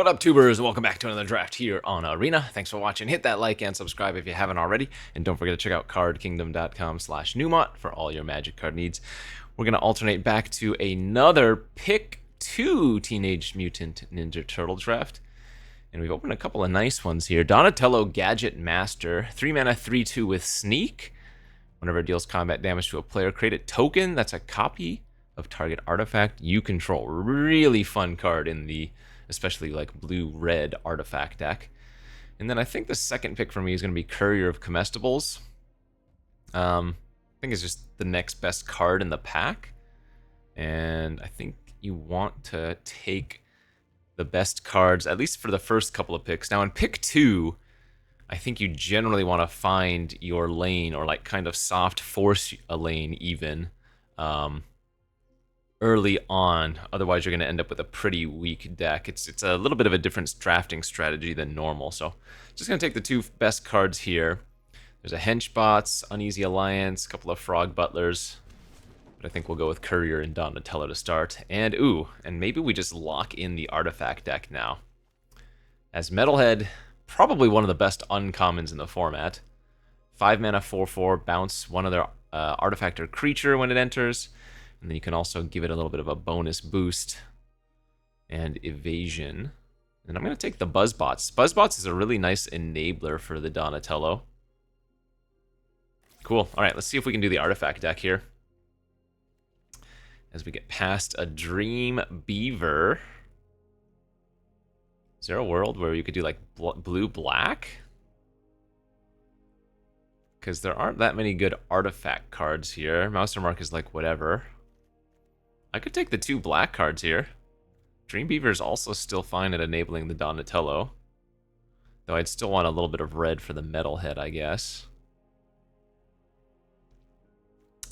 What up, tubers? Welcome back to another draft here on Arena. Thanks for watching. Hit that like and subscribe if you haven't already. And don't forget to check out cardkingdom.com/Numot for all your Magic card needs. We're going to alternate back to another Pick 2 Teenage Mutant Ninja Turtle draft. And we've opened a couple of nice ones here. Donatello Gadget Master, 3 mana, 3/2 with Sneak. Whenever it deals combat damage to a player, create a token that's a copy of target artifact you control. Really fun card in the especially like blue-red artifact deck. And then I think the second pick for me is going to be Courier of Comestibles. I think it's just the next best card in the pack. And I think you want to take the best cards, at least for the first couple of picks. Now in pick 2, I think you generally want to find your lane, or like kind of soft force a lane even, early on. Otherwise you're going to end up with a pretty weak deck. It's a little bit of a different drafting strategy than normal. So just going to take the two best cards here. There's a Henchbots, Uneasy Alliance, a couple of Frog Butlers. But I think we'll go with Courier and Donatello to start. And and maybe we just lock in the artifact deck now. As Metalhead, probably one of the best uncommons in the format. 5 mana, 4/4, bounce one other artifact or creature when it enters. And then you can also give it a little bit of a bonus boost and evasion. And I'm going to take the Buzzbots. Buzzbots is a really nice enabler for the Donatello. Cool. All right, let's see if we can do the artifact deck here. As we get past a Dream Beaver. Is there a world where you could do like blue-black? Because there aren't that many good artifact cards here. Mousermark is like whatever. I could take the 2 black cards here. Dream Beaver is also still fine at enabling the Donatello. Though I'd still want a little bit of red for the Metalhead, I guess.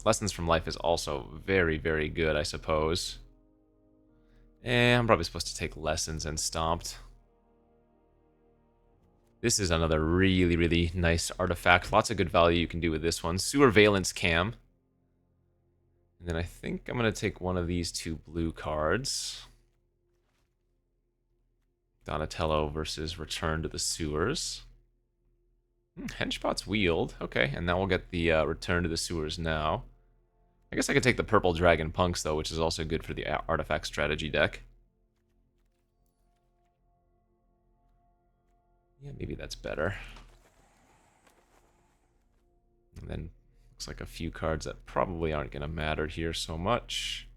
Lessons from Life is also very, very good, I suppose. I'm probably supposed to take Lessons and Stomped. This is another really, really nice artifact. Lots of good value you can do with this one. Sewer Valence Cam. And then I think I'm going to take one of these 2 blue cards. Donatello versus Return to the Sewers. Henchbot's Wield. Okay, and now we'll get the Return to the Sewers now. I guess I could take the Purple Dragon Punks, though, which is also good for the artifact strategy deck. Yeah, maybe that's better. And then looks like a few cards that probably aren't going to matter here so much.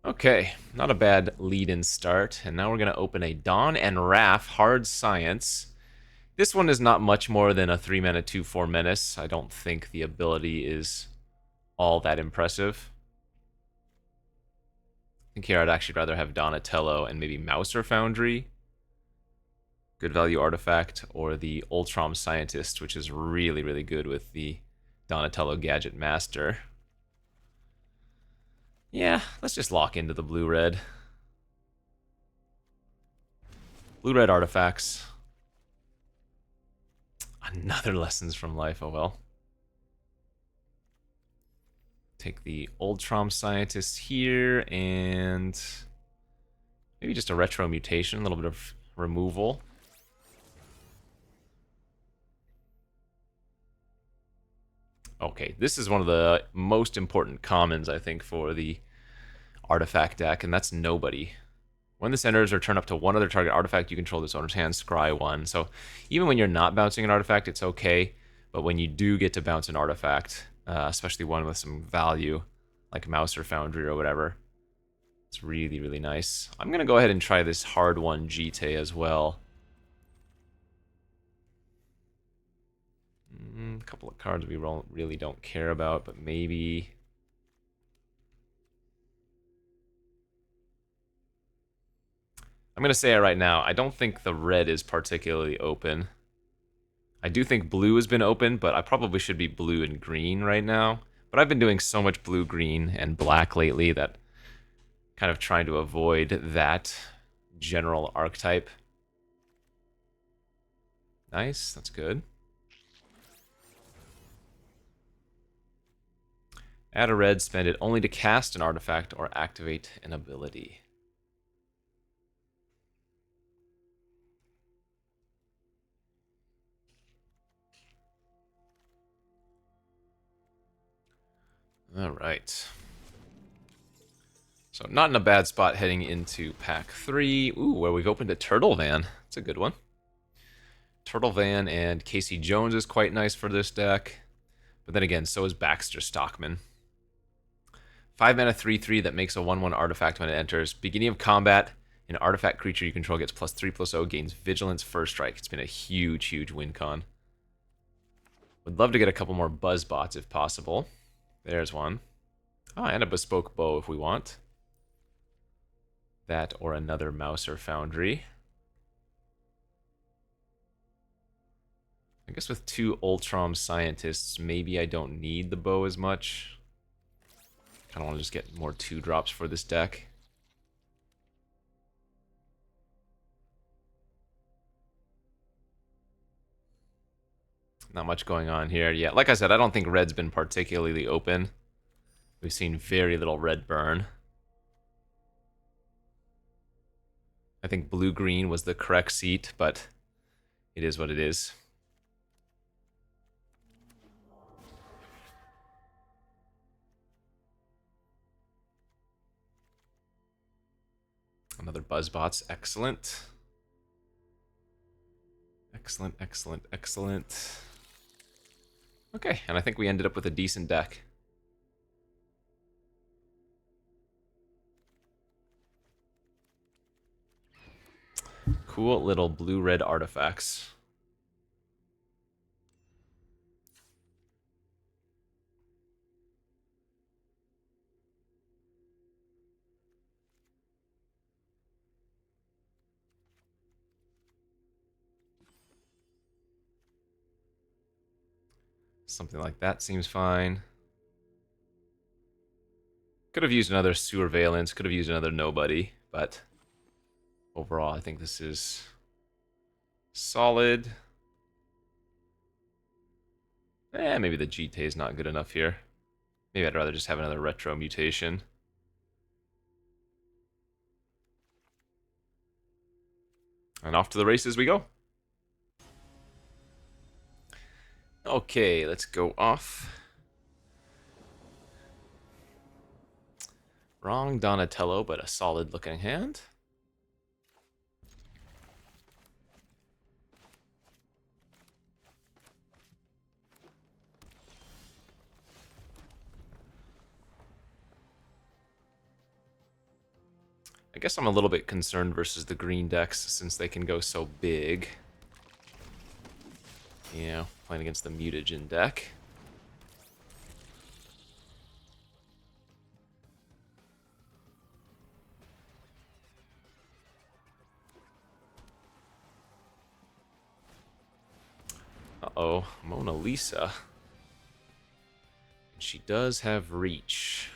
Okay, not a bad lead-in start. And now we're going to open a Dawn and Raph Hard Science. This one is not much more than a 3 mana 2/4 menace. I don't think the ability is all that impressive. I think here I'd actually rather have Donatello and maybe Mouser Foundry. Good value artifact, or the Ultram Scientist, which is really, really good with the Donatello Gadget Master. Yeah, let's just lock into the blue-red. Blue-red artifacts. Another Lessons from Life, oh well. Take the Ultram Scientist here, and maybe just a Retro Mutation, a little bit of removal. Okay, this is one of the most important commons, I think, for the artifact deck, and that's Nobody. When this enters, return up to one other target artifact you control this owner's hand, scry 1. So even when you're not bouncing an artifact, it's okay, but when you do get to bounce an artifact, especially one with some value, like Mouser Foundry or whatever, it's really, really nice. I'm going to go ahead and try this hard one Jite as well. A couple of cards we really don't care about, but maybe... I'm going to say it right now. I don't think the red is particularly open. I do think blue has been open, but I probably should be blue and green right now. But I've been doing so much blue, green, and black lately that kind of trying to avoid that general archetype. Nice, that's good. Add a red, spend it only to cast an artifact or activate an ability. All right. So not in a bad spot heading into pack 3. Ooh, where we've opened a Turtle Van. That's a good one. Turtle Van and Casey Jones is quite nice for this deck. But then again, so is Baxter Stockman. 5 mana 3/3 that makes a 1/1 artifact when it enters. Beginning of combat, an artifact creature you control gets +3/+0, gains Vigilance, First Strike. It's been a huge, huge win con. Would love to get a couple more Buzz Bots if possible. There's one. Oh, and a Bespoke Bow if we want. That or another Mouser Foundry. I guess with 2 Ultram Scientists, maybe I don't need the bow as much. Kind of want to just get more 2-drops for this deck. Not much going on here. Yeah, like I said, I don't think red's been particularly open. We've seen very little red burn. I think blue-green was the correct seat, but it is what it is. Another Buzzbots, excellent. Excellent, excellent, excellent. Okay, and I think we ended up with a decent deck. Cool little blue-red artifacts. Something like that seems fine. Could have used another Sewer Valence, could have used another Nobody, but overall I think this is solid. Maybe the GT is not good enough here. Maybe I'd rather just have another Retro Mutation. And off to the races we go. Okay, let's go off. Wrong Donatello, but a solid looking hand. I guess I'm a little bit concerned versus the green decks since they can go so big. Yeah, playing against the Mutagen deck. Uh-oh, Mona Lisa. She does have reach.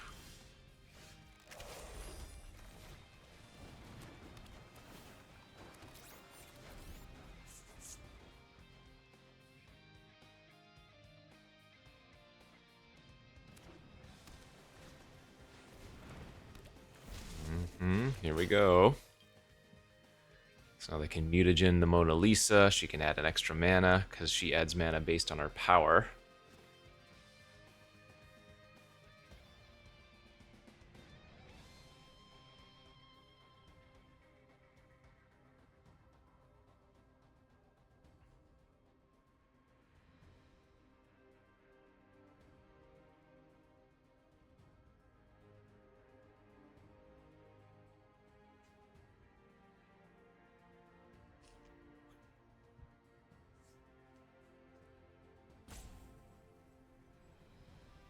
Here we go. So they can mutagen the Mona Lisa. She can add an extra mana because she adds mana based on her power.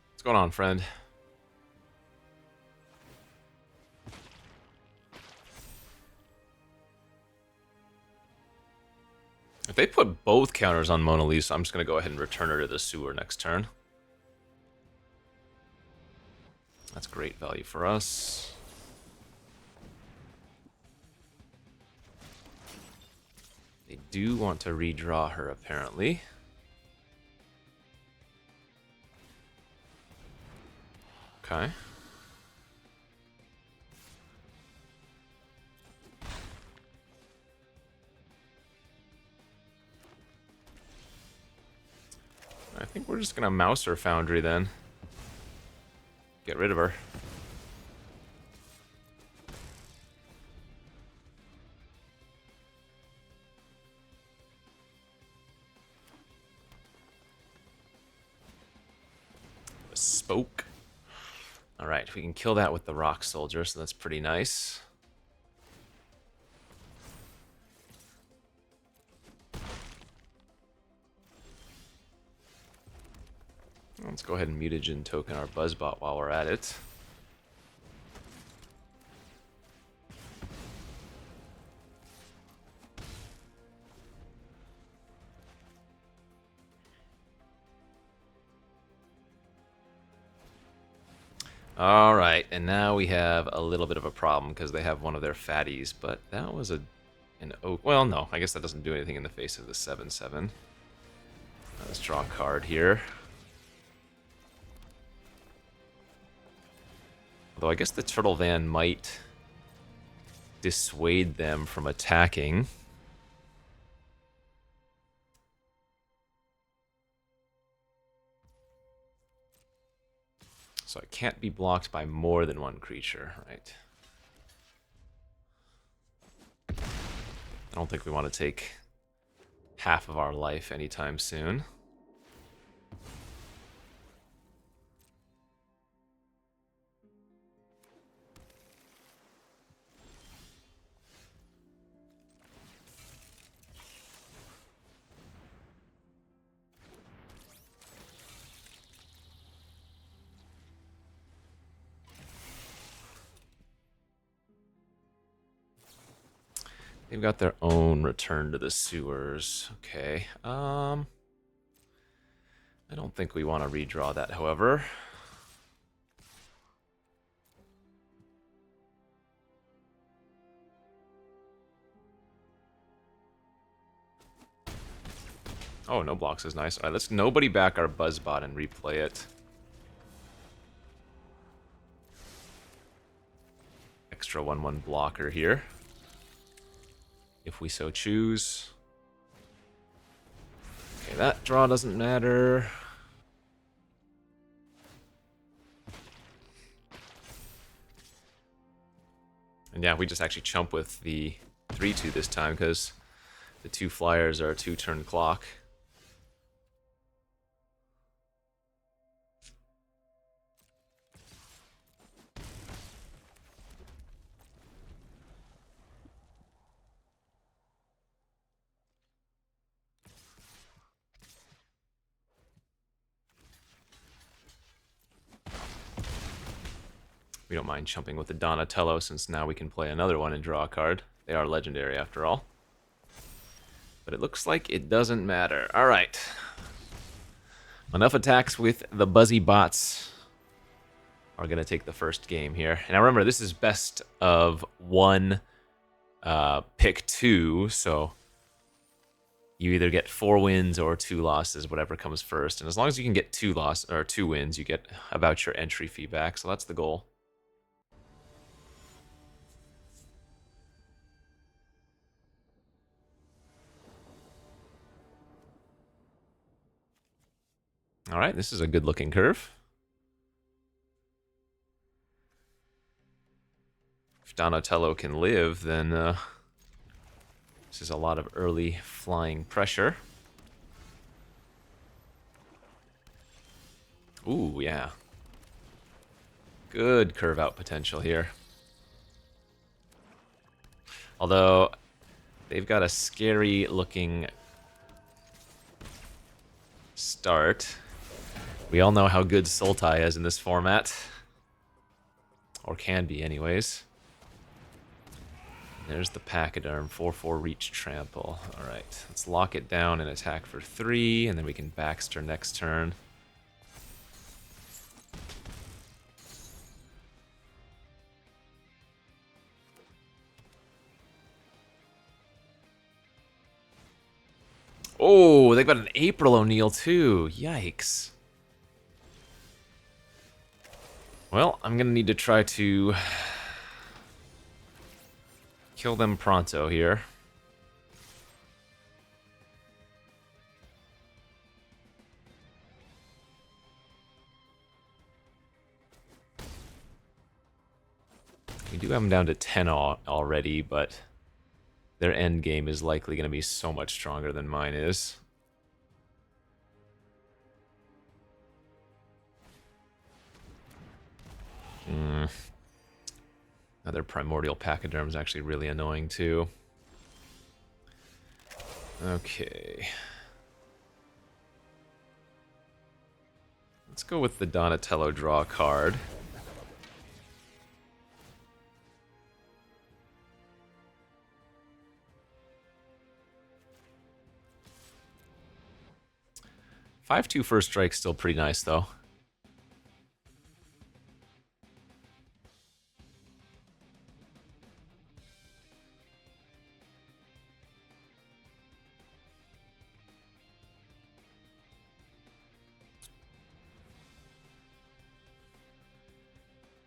What's going on, friend? If they put both counters on Mona Lisa, I'm just going to go ahead and return her to the sewer next turn. That's great value for us. They do want to redraw her, apparently. Okay. I think we're just gonna Mouser Foundry then. Get rid of her. Spoke. Alright, we can kill that with the rock soldier, so that's pretty nice. Let's go ahead and mutagen token our Buzzbot while we're at it. Alright, and now we have a little bit of a problem because they have one of their fatties, but that was an oak. Well, no, I guess that doesn't do anything in the face of the 7/7. Let's draw a card here. Although I guess the Turtle Van might dissuade them from attacking. So it can't be blocked by more than one creature, right? I don't think we want to take half of our life anytime soon. They've got their own return to the sewers. Okay. I don't think we want to redraw that, however. Oh, no blocks is nice. Alright, let's nobody back our Buzzbot and replay it. Extra 1/1 blocker here, if we so choose. Okay, that draw doesn't matter. And yeah, we just actually chump with the 3/2 this time because the 2 flyers are a 2-turn clock. We don't mind chumping with the Donatello since now we can play another one and draw a card. They are legendary after all. But it looks like it doesn't matter. Alright. Enough attacks with the Buzzy Bots. Are going to take the first game here. And now remember, this is best of 1, pick 2, so you either get 4 wins or 2 losses, whatever comes first. And as long as you can get 2 wins, you get about your entry fee back, so that's the goal. Alright, this is a good looking curve. If Donatello can live, then this is a lot of early flying pressure. Ooh, yeah. Good curve out potential here. Although, they've got a scary looking start. We all know how good Sultai is in this format. Or can be, anyways. There's the Pachyderm, 4/4 reach trample. Alright, let's lock it down and attack for 3, and then we can Baxter next turn. Oh, they've got an April O'Neil too. Yikes. Well, I'm gonna need to try to kill them pronto here. We do have them down to 10 already, but their end game is likely going to be so much stronger than mine is. Another primordial pachyderm is actually really annoying too. Okay. Let's go with the Donatello draw card. Five-two first strike's still pretty nice though.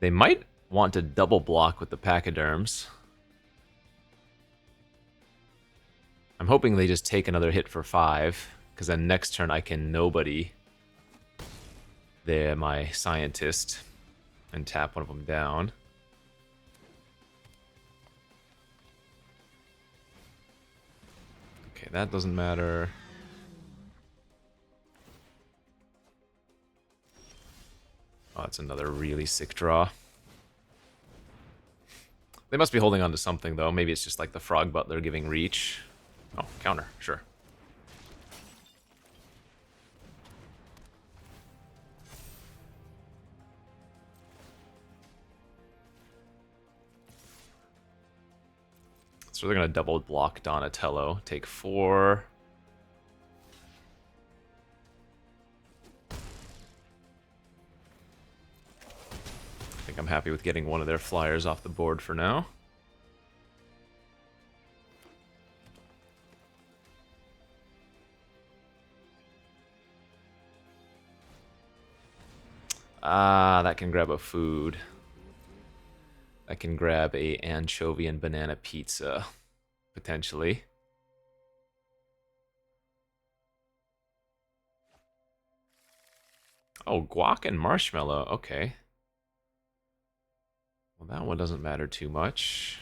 They might want to double block with the pachyderms. I'm hoping they just take another hit for 5, because then next turn I can nobody my scientist and tap one of them down. Okay, that doesn't matter. Oh, that's another really sick draw. They must be holding on to something, though. Maybe it's just like the Frog Butler giving reach. Oh, counter, sure. So they're going to double block Donatello. Take 4. I think I'm happy with getting one of their flyers off the board for now. Ah, that can grab a food. I can grab a anchovy and banana pizza, potentially. Oh, guac and marshmallow. Okay. Well, that one doesn't matter too much.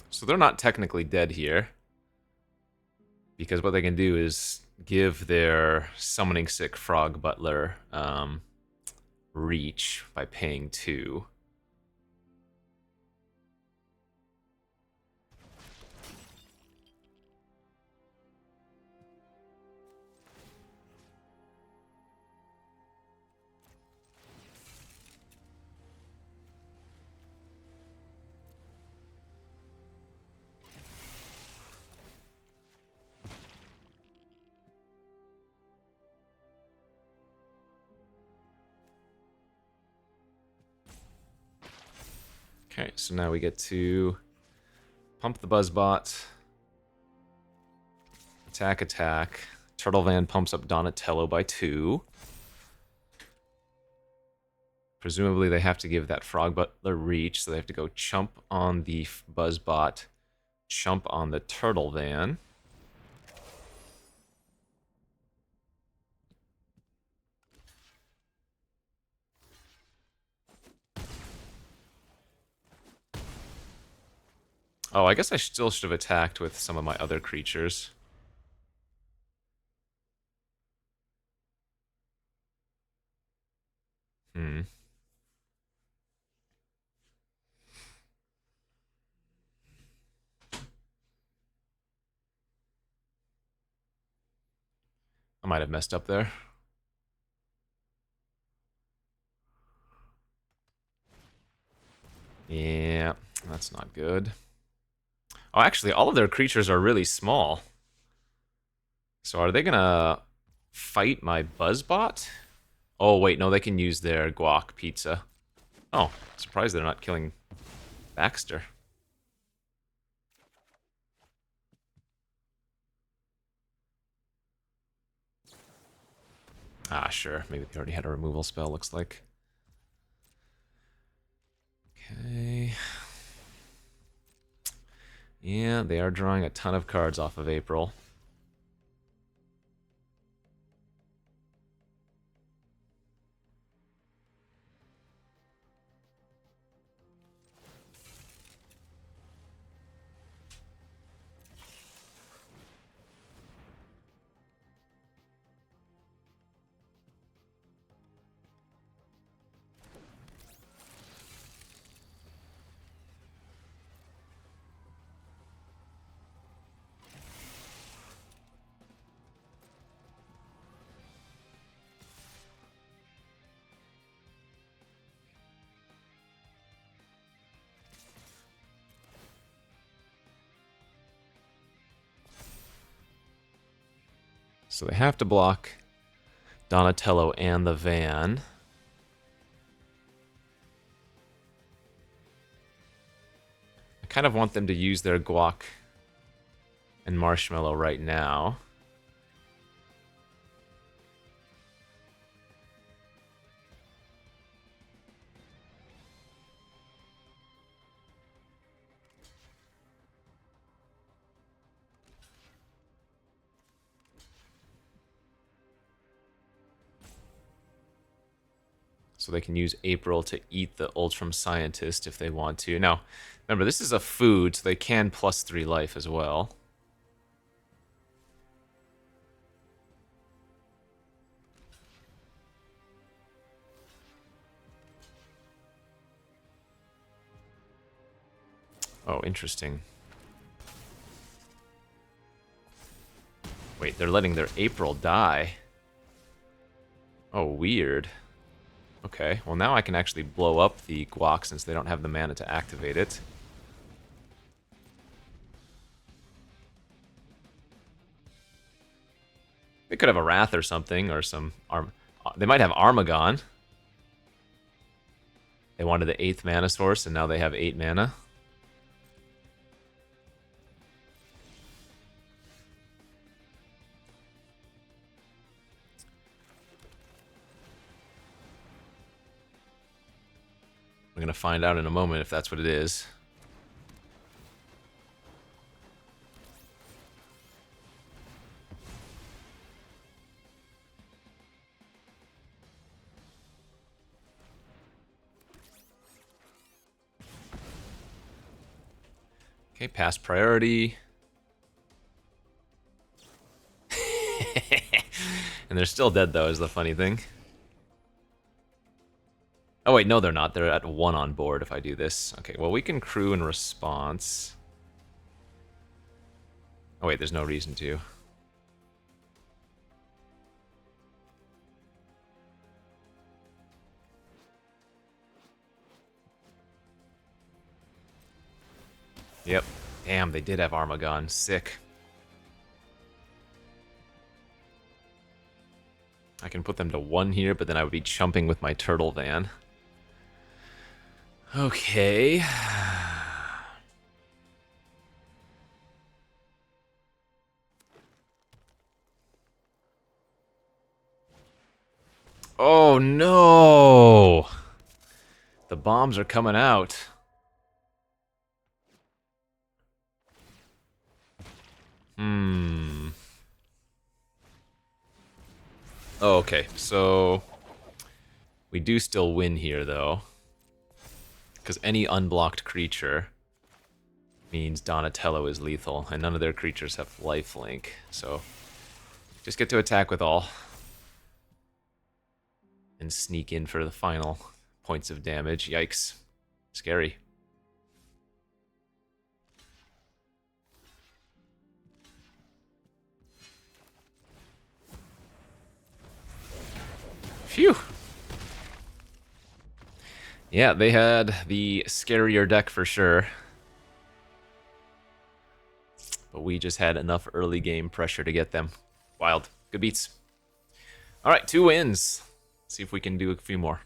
So they're not technically dead here, because what they can do is give their summoning sick Frog Butler reach by paying 2. Okay, so now we get to pump the Buzzbot. Attack, attack. Turtle Van pumps up Donatello by 2. Presumably they have to give that Frog Butler reach, so they have to go chump on the Buzzbot, chump on the Turtle Van. Oh, I guess I still should have attacked with some of my other creatures. I might have messed up there. Yeah, that's not good. Oh, actually, all of their creatures are really small. So are they gonna fight my Buzzbot? Oh, wait, no, they can use their guac pizza. Oh, surprised they're not killing Baxter. Ah, sure. Maybe they already had a removal spell, looks like. Okay. Yeah, they are drawing a ton of cards off of April. So they have to block Donatello and the van. I kind of want them to use their guac and marshmallow right now. So they can use April to eat the Ultram Scientist if they want to. Now, remember, this is a food, so they can +3 life as well. Oh, interesting. Wait, they're letting their April die. Oh, weird. Okay, well now I can actually blow up the guac since they don't have the mana to activate it. They could have a Wrath or something, or some... They might have Armagon. They wanted the 8th mana source, and now they have 8 mana. We're going to find out in a moment if that's what it is. Okay, pass priority. And they're still dead, though, is the funny thing. Oh, wait, no, they're not. They're at 1 on board if I do this. Okay, well, we can crew in response. Oh, wait, there's no reason to. Yep. Damn, they did have Armagon. Sick. I can put them to 1 here, but then I would be chumping with my turtle van. Okay. Oh, no! The bombs are coming out. Oh, okay, so... We do still win here, though. Because any unblocked creature means Donatello is lethal, and none of their creatures have lifelink, so... Just get to attack with all. And sneak in for the final points of damage. Yikes. Scary. Phew! Yeah, they had the scarier deck for sure. But we just had enough early game pressure to get them. Wild. Good beats. Alright, 2 wins. See if we can do a few more.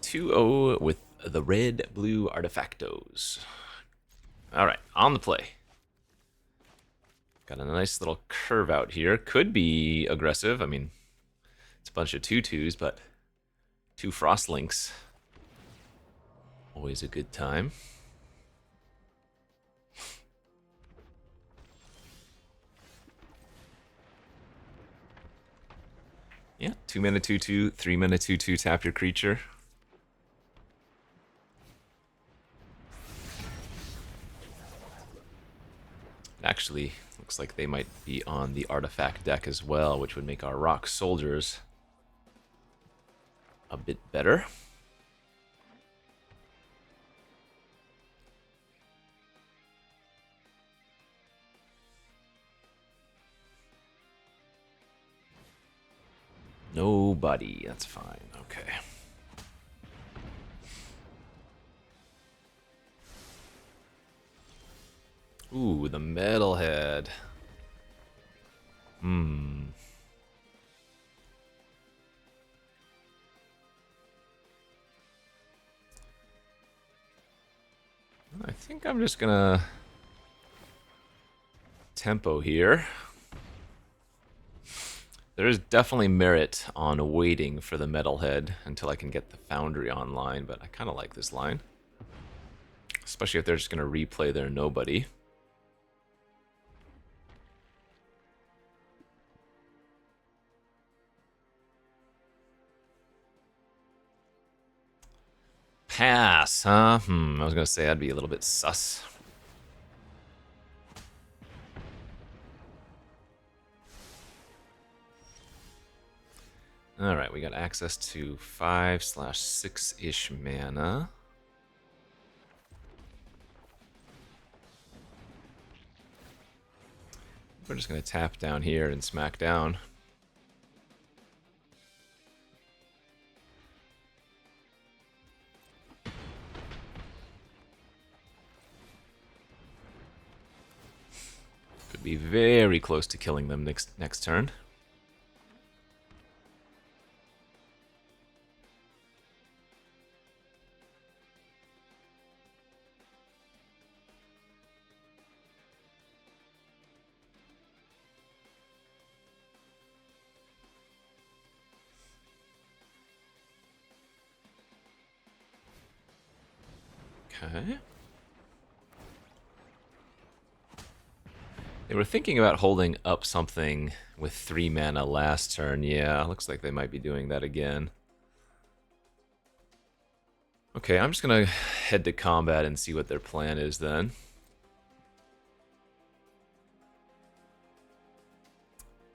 2-0 with the red-blue artifactos. Alright, on the play. Got a nice little curve out here. Could be aggressive. I mean, it's a bunch of 2/2s, but 2 Frostlinks. Always a good time. Yeah, 2 mana 2/2, 3 mana 2/2, tap your creature. Actually, looks like they might be on the artifact deck as well, which would make our rock soldiers a bit better. Nobody, that's fine, okay. Ooh, the metalhead. I think I'm just gonna tempo here. There is definitely merit on waiting for the metalhead until I can get the foundry online, but I kind of like this line. Especially if they're just gonna replay their nobody. Pass, huh? I was gonna say I'd be a little bit sus. Alright, we got access to 5/6-ish mana. We're just gonna tap down here and smack down. Could be very close to killing them next turn. Okay. They were thinking about holding up something with 3 mana last turn. Yeah, looks like they might be doing that again. Okay, I'm just gonna head to combat and see what their plan is then.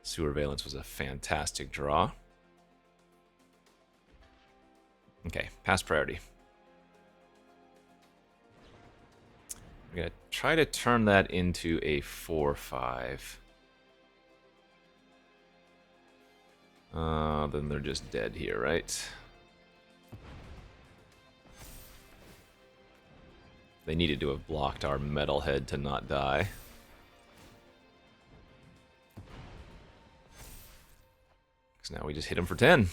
Sewer Valence was a fantastic draw. Okay, pass priority. I'm gonna try to turn that into a 4/5. Then they're just dead here, right? They needed to have blocked our metalhead to not die. So now we just hit him for 10.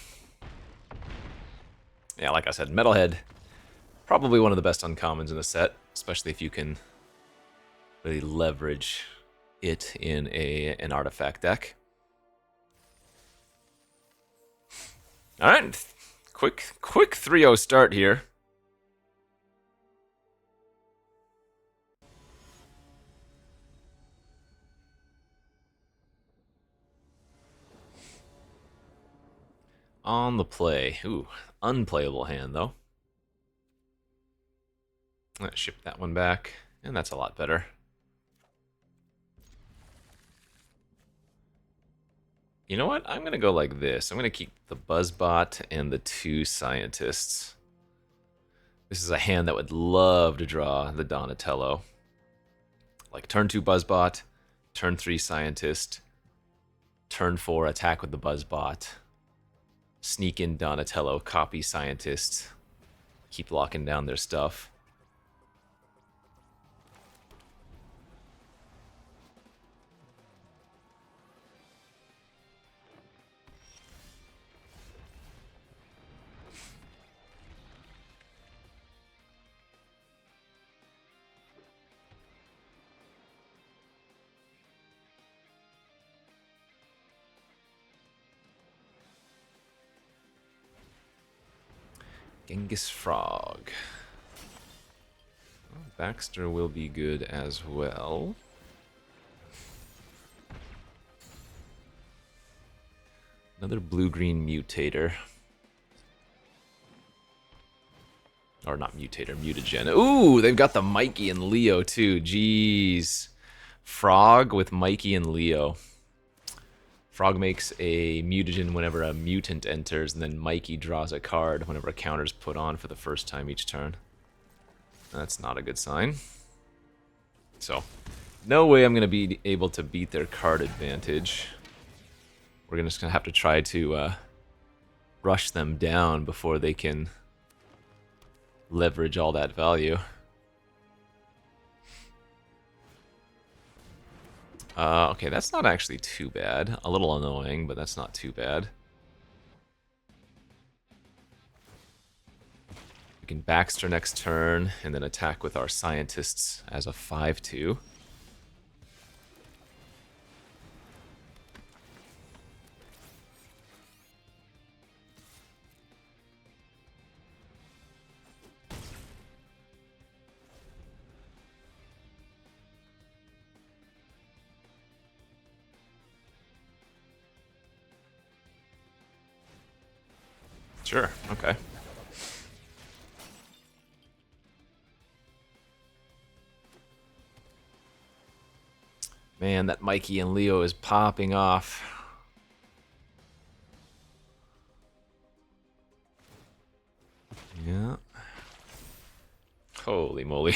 Yeah, like I said, metalhead, probably one of the best uncommons in the set, especially if you can really leverage it in an artifact deck. All right, quick 3-0 start here. On the play. Ooh, unplayable hand, though. Let's ship that one back, and that's a lot better. You know what? I'm going to go like this. I'm going to keep the Buzzbot and the 2 Scientists. This is a hand that would love to draw the Donatello. Like turn 2 Buzzbot, turn 3 Scientist, turn 4 attack with the Buzzbot, sneak in Donatello, copy Scientist, keep locking down their stuff. Genghis Frog. Well, Baxter will be good as well. Another blue-green mutator. Or not mutator, mutagen. Ooh, they've got the Mikey and Leo too. Jeez. Frog with Mikey and Leo. Frog makes a mutagen whenever a mutant enters, and then Mikey draws a card whenever a counter's put on for the first time each turn. That's not a good sign. So, no way I'm going to be able to beat their card advantage. We're just going to have to try to rush them down before they can leverage all that value. Okay, that's not actually too bad. A little annoying, but that's not too bad. We can Baxter next turn, and then attack with our scientists as a 5/2. Sure, okay. Man, that Mikey and Leo is popping off. Yeah. Holy moly.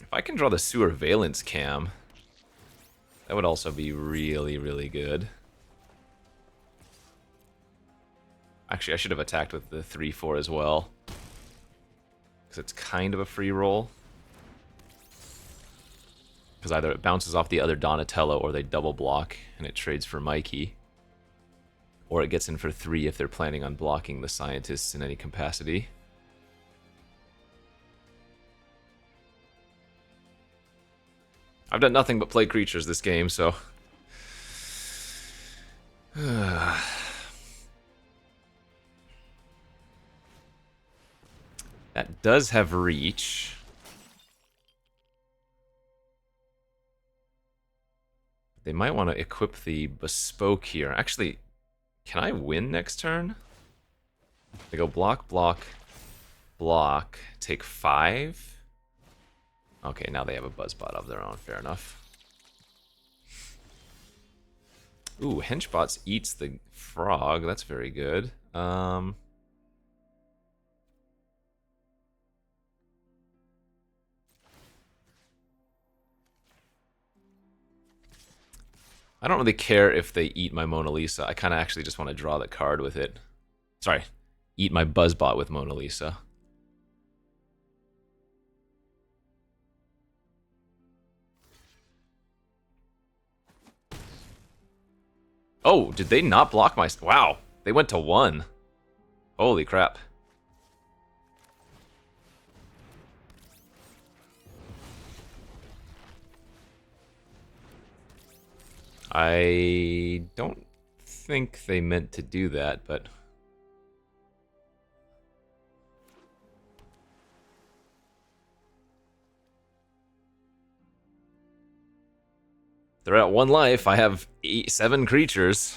If I can draw the Sewer Valence Cam, that would also be really, really good. Actually, I should have attacked with the 3/4 as well, because it's kind of a free roll. Because either it bounces off the other Donatello, or they double block, and it trades for Mikey. Or it gets in for 3 if they're planning on blocking the scientists in any capacity. I've done nothing but play creatures this game, so... That does have reach. They might want to equip the bespoke here. Actually, can I win next turn? They go block, block, block, take 5. Okay, now they have a Buzzbot of their own. Fair enough. Ooh, Henchbots eats the frog. That's very good. I don't really care if they eat my Mona Lisa. I kind of actually just want to draw the card with it. Sorry, eat my Buzzbot with Mona Lisa. Oh, did they not block my... Wow, they went to 1. Holy crap. I don't think they meant to do that, but... They're at 1 life. I have 7 creatures.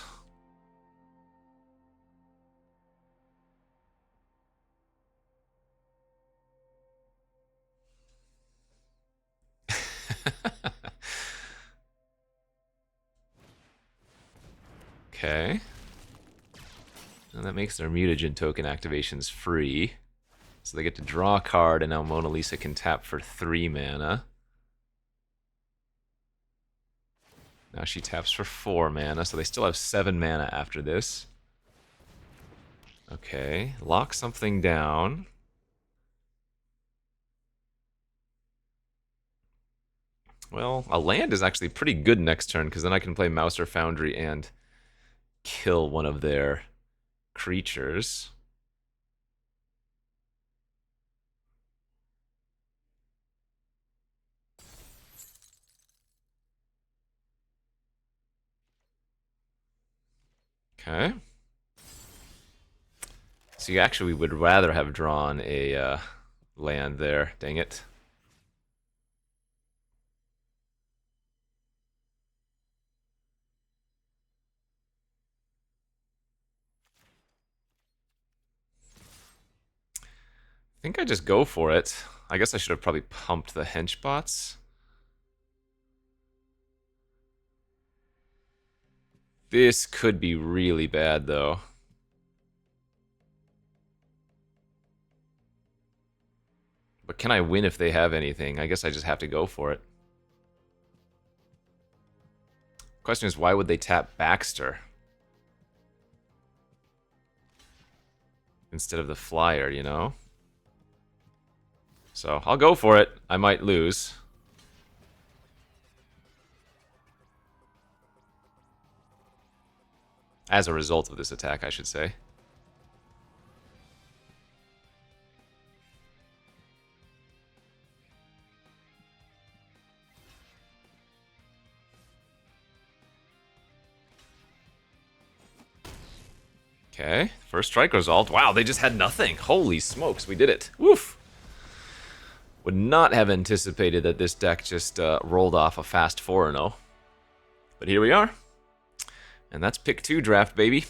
Okay. And that makes their mutagen token activations free. So they get to draw a card, and now Mona Lisa can tap for 3 mana. Now she taps for 4 mana, so they still have 7 mana after this. Okay, lock something down. Well, a land is actually pretty good next turn, because then I can play Mouser Foundry and kill one of their creatures. Okay. See, actually, we would rather have drawn a land there. Dang it. I think I just go for it. I guess I should have probably pumped the hench bots. This could be really bad, though. But can I win if they have anything? I guess I just have to go for it. Question is, why would they tap Baxter instead of the flyer, you know? So, I'll go for it. I might lose. As a result of this attack, I should say. Okay, first strike resolved. Wow, they just had nothing. Holy smokes, we did it. Woof. Would not have anticipated that this deck just rolled off a fast 4-0. But here we are. And that's pick 2 draft, baby.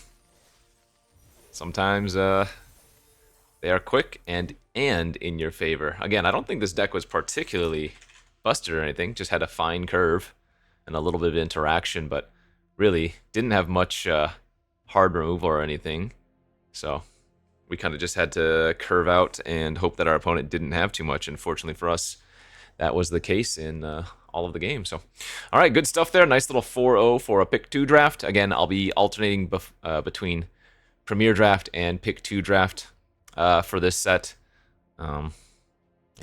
Sometimes they are quick and in your favor. Again, I don't think this deck was particularly busted or anything. Just had a fine curve and a little bit of interaction, but really didn't have much hard removal or anything. So we kind of just had to curve out and hope that our opponent didn't have too much. Unfortunately for us, that was the case in all of the games. So, all right, good stuff there. Nice little 4-0 for a pick 2 draft. Again, I'll be alternating between Premier Draft and pick 2 draft for this set. And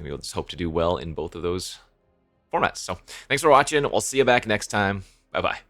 we'll just hope to do well in both of those formats. So, thanks for watching. We'll see you back next time. Bye-bye.